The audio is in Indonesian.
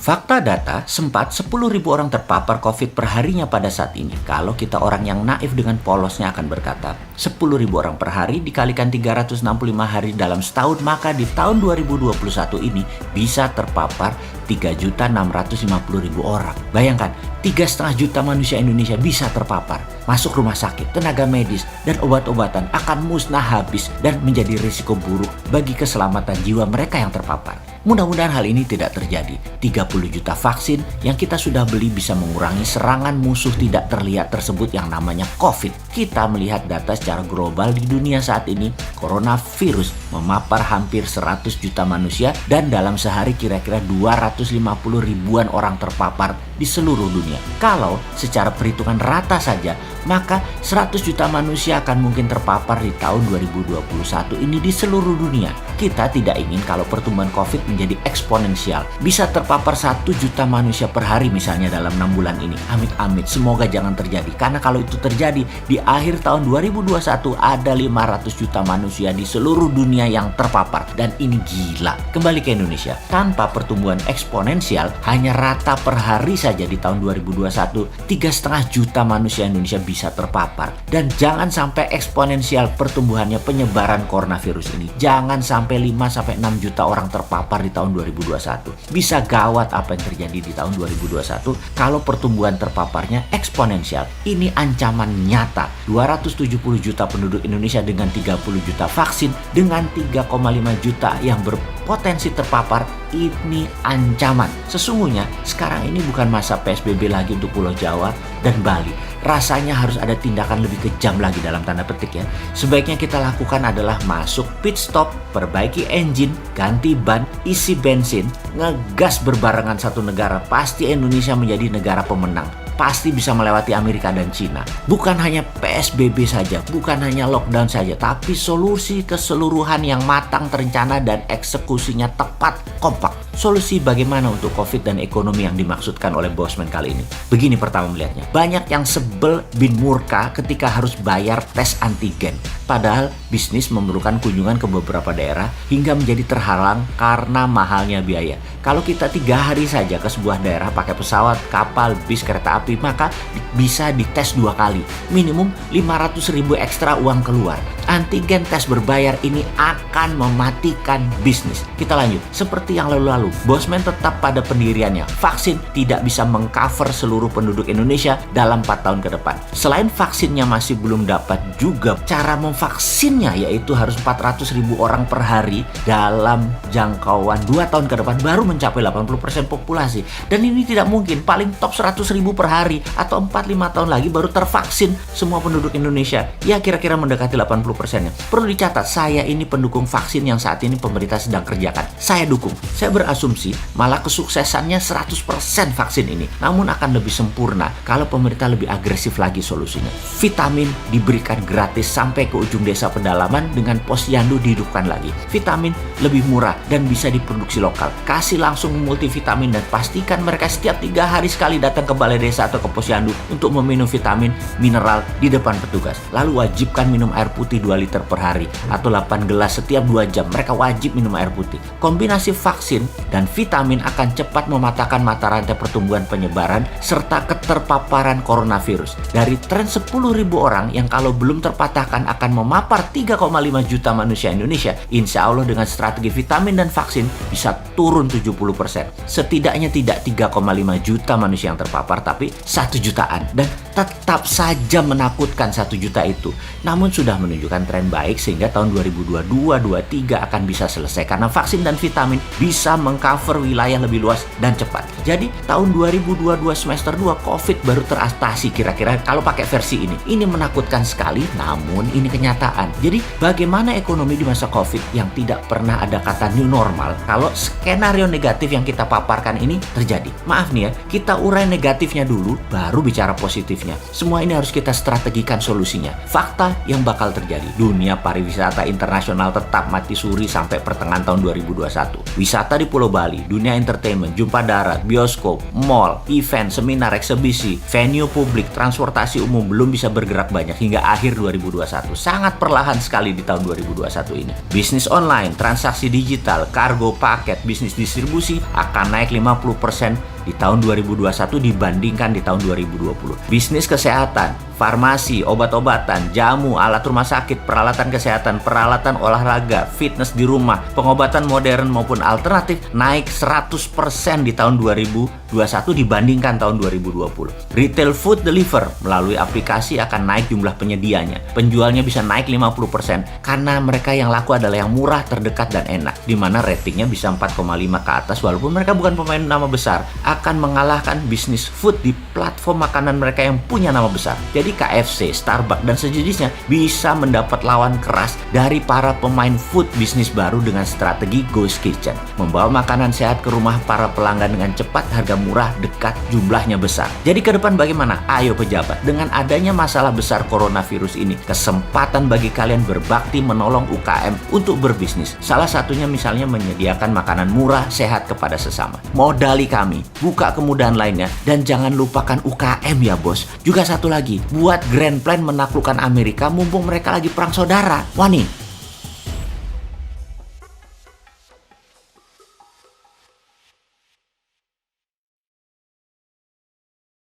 Fakta data, sempat 10.000 orang terpapar COVID perharinya pada saat ini. Kalau kita orang yang naif dengan polosnya akan berkata, 10.000 orang per hari dikalikan 365 hari dalam setahun, maka di tahun 2021 ini bisa terpapar 3.650.000 orang. Bayangkan, 3,5 juta manusia Indonesia bisa terpapar. Masuk rumah sakit, tenaga medis, dan obat-obatan akan musnah habis dan menjadi risiko buruk bagi keselamatan jiwa mereka yang terpapar. Mudah-mudahan hal ini tidak terjadi. 30 juta vaksin yang kita sudah beli bisa mengurangi serangan musuh tidak terlihat tersebut yang namanya COVID. Kita melihat data secara global di dunia saat ini, coronavirus memapar hampir 100 juta manusia dan dalam sehari kira-kira 250 ribuan orang terpapar di seluruh dunia. Kalau secara perhitungan rata saja, maka 100 juta manusia akan mungkin terpapar di tahun 2021 ini di seluruh dunia. Kita tidak ingin kalau pertumbuhan COVID menjadi eksponensial. Bisa terpapar 1 juta manusia per hari misalnya dalam 6 bulan ini. Amit-amit, semoga jangan terjadi. Karena kalau itu terjadi, di akhir tahun 2021 ada 500 juta manusia di seluruh dunia yang terpapar. Dan ini gila. Kembali ke Indonesia. Tanpa pertumbuhan eksponensial, hanya rata per hari saja di tahun 2021, 3,5 juta manusia Indonesia bisa terpapar. Dan jangan sampai eksponensial pertumbuhannya penyebaran coronavirus ini. Jangan sampai 5-6 juta orang terpapar di tahun 2021. Bisa gawat apa yang terjadi di tahun 2021 kalau pertumbuhan terpaparnya eksponensial. Ini ancaman nyata. 270 juta penduduk Indonesia dengan 30 juta vaksin, dengan 3,5 juta yang berpotensi terpapar, ini ancaman. Sesungguhnya sekarang ini bukan masa PSBB lagi untuk Pulau Jawa dan Bali. Rasanya harus ada tindakan lebih kejam lagi dalam tanda petik ya. Sebaiknya kita lakukan adalah masuk pit stop, perbaiki engine, ganti ban, isi bensin, ngegas berbarengan satu negara. Pasti Indonesia menjadi negara pemenang. Pasti bisa melewati Amerika dan Cina. Bukan hanya PSBB saja, bukan hanya lockdown saja, tapi solusi keseluruhan yang matang, terencana, dan eksekusinya tepat, kompak. Solusi bagaimana untuk COVID dan ekonomi yang dimaksudkan oleh Bosman kali ini? Begini pertama melihatnya. Banyak yang sebel bin murka ketika harus bayar tes antigen. Padahal bisnis memerlukan kunjungan ke beberapa daerah hingga menjadi terhalang karena mahalnya biaya. Kalau kita 3 hari saja ke sebuah daerah pakai pesawat, kapal, bis, kereta api, maka bisa dites 2 kali. Minimum 500.000 ekstra uang keluar. Antigen tes berbayar ini akan mematikan bisnis. Kita lanjut. Seperti yang lalu-lalu, Bosman tetap pada pendiriannya. Vaksin tidak bisa mengcover seluruh penduduk Indonesia dalam 4 tahun ke depan. Selain vaksinnya masih belum dapat, juga cara memvaksinnya yaitu harus 400.000 orang per hari dalam jangkauan 2 tahun ke depan baru mencapai 80% populasi. Dan ini tidak mungkin. Paling top 100.000 per hari atau 4-5 tahun lagi baru tervaksin semua penduduk Indonesia. Ya kira-kira mendekati 80%-nya. Perlu dicatat, saya ini pendukung vaksin yang saat ini pemerintah sedang kerjakan. Saya dukung. Saya berasumsi malah kesuksesannya 100% vaksin ini. Namun akan lebih sempurna kalau pemerintah lebih agresif lagi solusinya. Vitamin diberikan gratis sampai ke ujung desa pedalaman dengan posyandu dihidupkan lagi. Vitamin lebih murah dan bisa diproduksi lokal. Kasih langsung multivitamin dan pastikan mereka setiap 3 hari sekali datang ke balai desa atau ke posyandu untuk meminum vitamin mineral di depan petugas. Lalu wajibkan minum air putih 2 liter per hari atau 8 gelas setiap 2 jam. Mereka wajib minum air putih. Kombinasi vaksin dan vitamin akan cepat mematahkan mata rantai pertumbuhan penyebaran serta keterpaparan coronavirus. Dari tren 10.000 orang yang kalau belum terpatahkan akan memapar 3,5 juta manusia Indonesia, insya Allah dengan strategi vitamin dan vaksin bisa turun 70%. Setidaknya tidak 3,5 juta manusia yang terpapar, tapi 1 jutaan. Dan tetap saja menakutkan 1 juta itu. Namun sudah menunjukkan tren baik sehingga tahun 2022-2023 akan bisa selesai karena vaksin dan vitamin bisa mengcover wilayah lebih luas dan cepat. Jadi tahun 2022 semester 2 COVID baru teratasi kira-kira kalau pakai versi ini. Ini menakutkan sekali, namun ini kenyataan. Jadi bagaimana ekonomi di masa COVID yang tidak pernah ada kata new normal kalau skenario negatif yang kita paparkan ini terjadi? Maaf nih ya, kita urai negatifnya dulu baru bicara positifnya. berikutnya. Semua ini harus kita strategikan solusinya. Fakta yang bakal terjadi, dunia pariwisata internasional tetap mati suri sampai pertengahan tahun 2021. Wisata di Pulau Bali, dunia entertainment, jumpa darat, bioskop, mall, event, seminar, eksebisi, venue publik, transportasi umum belum bisa bergerak banyak hingga akhir 2021. Sangat perlahan sekali di tahun 2021 ini. Bisnis online, transaksi digital, kargo, paket, bisnis distribusi akan naik 50% di tahun 2021 dibandingkan di tahun 2020. Bisnis kesehatan, farmasi, obat-obatan, jamu, alat rumah sakit, peralatan kesehatan, peralatan olahraga, fitness di rumah, pengobatan modern maupun alternatif naik 100% di tahun 2021 dibandingkan tahun 2020. Retail food deliver melalui aplikasi akan naik jumlah penyedianya. Penjualnya bisa naik 50% karena mereka yang laku adalah yang murah, terdekat, dan enak, di mana ratingnya bisa 4,5 ke atas walaupun mereka bukan pemain nama besar, akan mengalahkan bisnis food di platform makanan mereka yang punya nama besar. Jadi KFC, Starbucks, dan sejenisnya bisa mendapat lawan keras dari para pemain food bisnis baru dengan strategi Ghost Kitchen. Membawa makanan sehat ke rumah para pelanggan dengan cepat, harga murah, dekat, jumlahnya besar. Jadi ke depan bagaimana? Ayo pejabat, dengan adanya masalah besar coronavirus ini, kesempatan bagi kalian berbakti menolong UKM untuk berbisnis. Salah satunya misalnya menyediakan makanan murah, sehat kepada sesama. Modali kami, buka kemudahan lainnya, dan jangan lupakan UKM ya bos. Juga satu lagi, buat grand plan menaklukkan Amerika mumpung mereka lagi perang saudara. Wah nih,